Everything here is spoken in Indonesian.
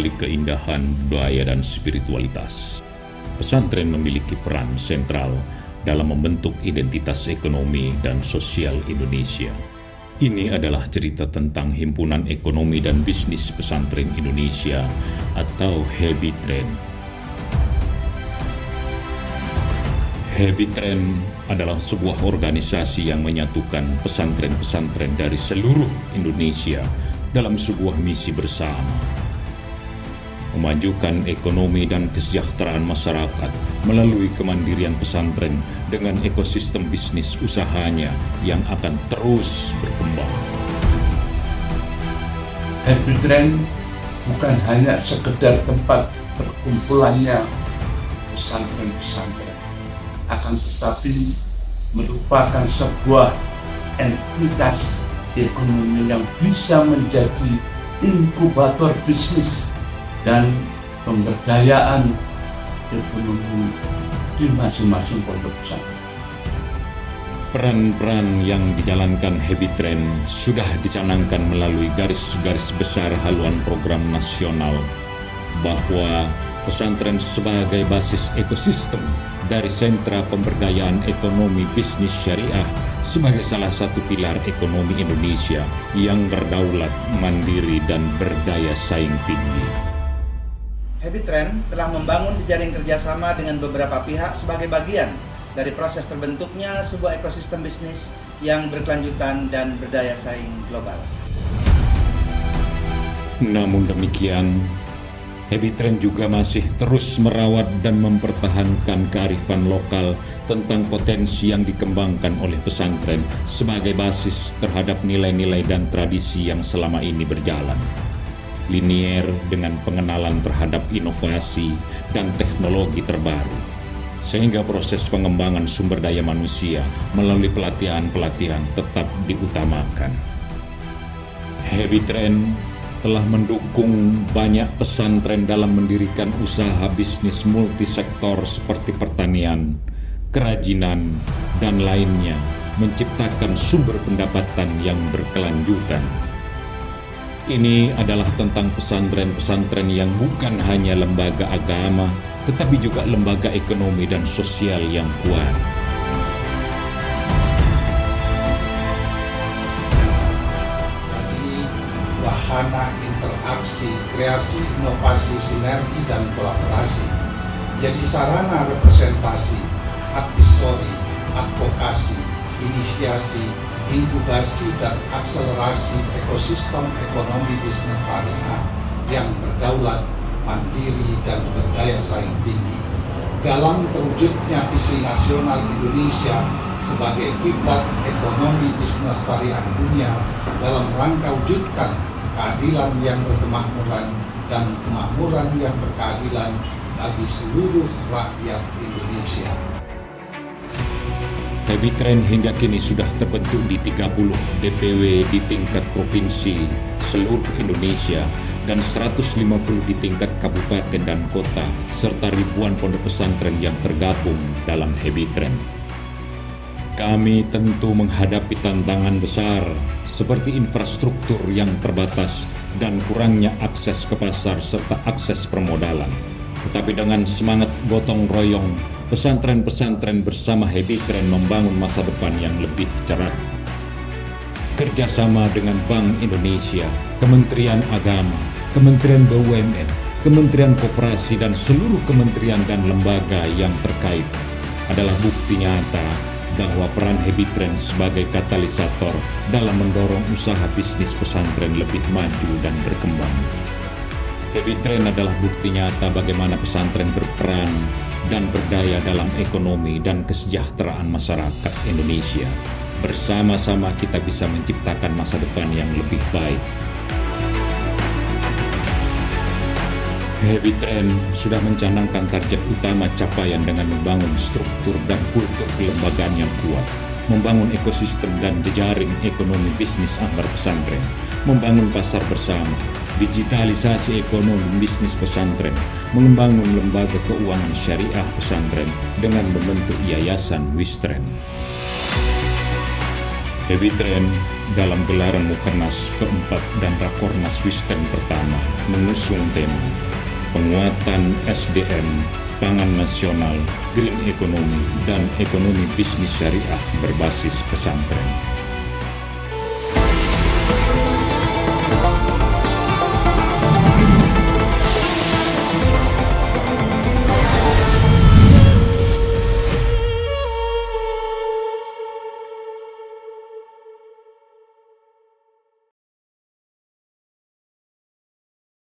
balik keindahan budaya dan spiritualitas, pesantren memiliki peran sentral dalam membentuk identitas ekonomi dan sosial Indonesia. Ini adalah cerita tentang Himpunan Ekonomi dan Bisnis Pesantren Indonesia atau HEBITREN. HEBITREN adalah sebuah organisasi yang menyatukan pesantren-pesantren dari seluruh Indonesia dalam sebuah misi bersama, memajukan ekonomi dan kesejahteraan masyarakat melalui kemandirian pesantren dengan ekosistem bisnis usahanya yang akan terus berkembang. HEBITREN bukan hanya sekedar tempat berkumpulannya pesantren-pesantren, akan tetapi merupakan sebuah entitas ekonomi yang bisa menjadi inkubator bisnis dan pemberdayaan ekonomi di masing-masing pondok pesantren. Peran-peran yang dijalankan HEBITREN sudah dicanangkan melalui garis-garis besar haluan program nasional bahwa pesantren sebagai basis ekosistem dari sentra pemberdayaan ekonomi bisnis syariah sebagai salah satu pilar ekonomi Indonesia yang berdaulat, mandiri, dan berdaya saing tinggi. HEBITREN telah membangun jejaring kerjasama dengan beberapa pihak sebagai bagian dari proses terbentuknya sebuah ekosistem bisnis yang berkelanjutan dan berdaya saing global. Namun demikian, HEBITREN juga masih terus merawat dan mempertahankan kearifan lokal tentang potensi yang dikembangkan oleh pesantren sebagai basis terhadap nilai-nilai dan tradisi yang selama ini berjalan. Linier dengan pengenalan terhadap inovasi dan teknologi terbaru, sehingga proses pengembangan sumber daya manusia melalui pelatihan-pelatihan tetap diutamakan. HEBITREN telah mendukung banyak pesantren dalam mendirikan usaha bisnis multisektor seperti pertanian, kerajinan, dan lainnya, menciptakan sumber pendapatan yang berkelanjutan. Ini adalah tentang pesantren-pesantren yang bukan hanya lembaga agama, tetapi juga lembaga ekonomi dan sosial yang kuat. Wahana interaksi, kreasi, inovasi, sinergi, dan kolaborasi. Jadi sarana representasi, advisory, advokasi, inisiasi, inkubasi, dan akselerasi ekosistem ekonomi bisnis syariah yang berdaulat, mandiri, dan berdaya saing tinggi. Dalam terwujudnya visi nasional Indonesia sebagai kiblat ekonomi bisnis syariah dunia dalam rangka wujudkan keadilan yang berkemakmuran dan kemakmuran yang berkeadilan bagi seluruh rakyat Indonesia. HEBITREN hingga kini sudah terbentuk di 30 DPW di tingkat provinsi seluruh Indonesia dan 150 di tingkat kabupaten dan kota, serta ribuan pondok pesantren yang tergabung dalam HEBITREN. Kami tentu menghadapi tantangan besar seperti infrastruktur yang terbatas dan kurangnya akses ke pasar serta akses permodalan. Tetapi dengan semangat gotong royong, pesantren-pesantren bersama HEBITREN membangun masa depan yang lebih cerah. Kerjasama dengan Bank Indonesia, Kementerian Agama, Kementerian BUMN, Kementerian Koperasi, dan seluruh kementerian dan lembaga yang terkait adalah bukti nyata bahwa peran HEBITREN sebagai katalisator dalam mendorong usaha bisnis pesantren lebih maju dan berkembang. HEBITREN adalah bukti nyata bagaimana pesantren berperan dan berdaya dalam ekonomi dan kesejahteraan masyarakat Indonesia. Bersama-sama kita bisa menciptakan masa depan yang lebih baik. HEBITREN sudah mencanangkan target utama capaian dengan membangun struktur dan kultur kelembagaan yang kuat, membangun ekosistem dan jejaring ekonomi bisnis antar pesantren, membangun pasar bersama, digitalisasi ekonomi bisnis pesantren, membangun lembaga keuangan syariah pesantren dengan membentuk yayasan WISTREN. HEBITREN dalam gelaran Mukernas keempat dan Rakornas Wisten pertama mengusung tema penguatan SDM, pangan nasional, green economy, dan ekonomi bisnis syariah berbasis pesantren.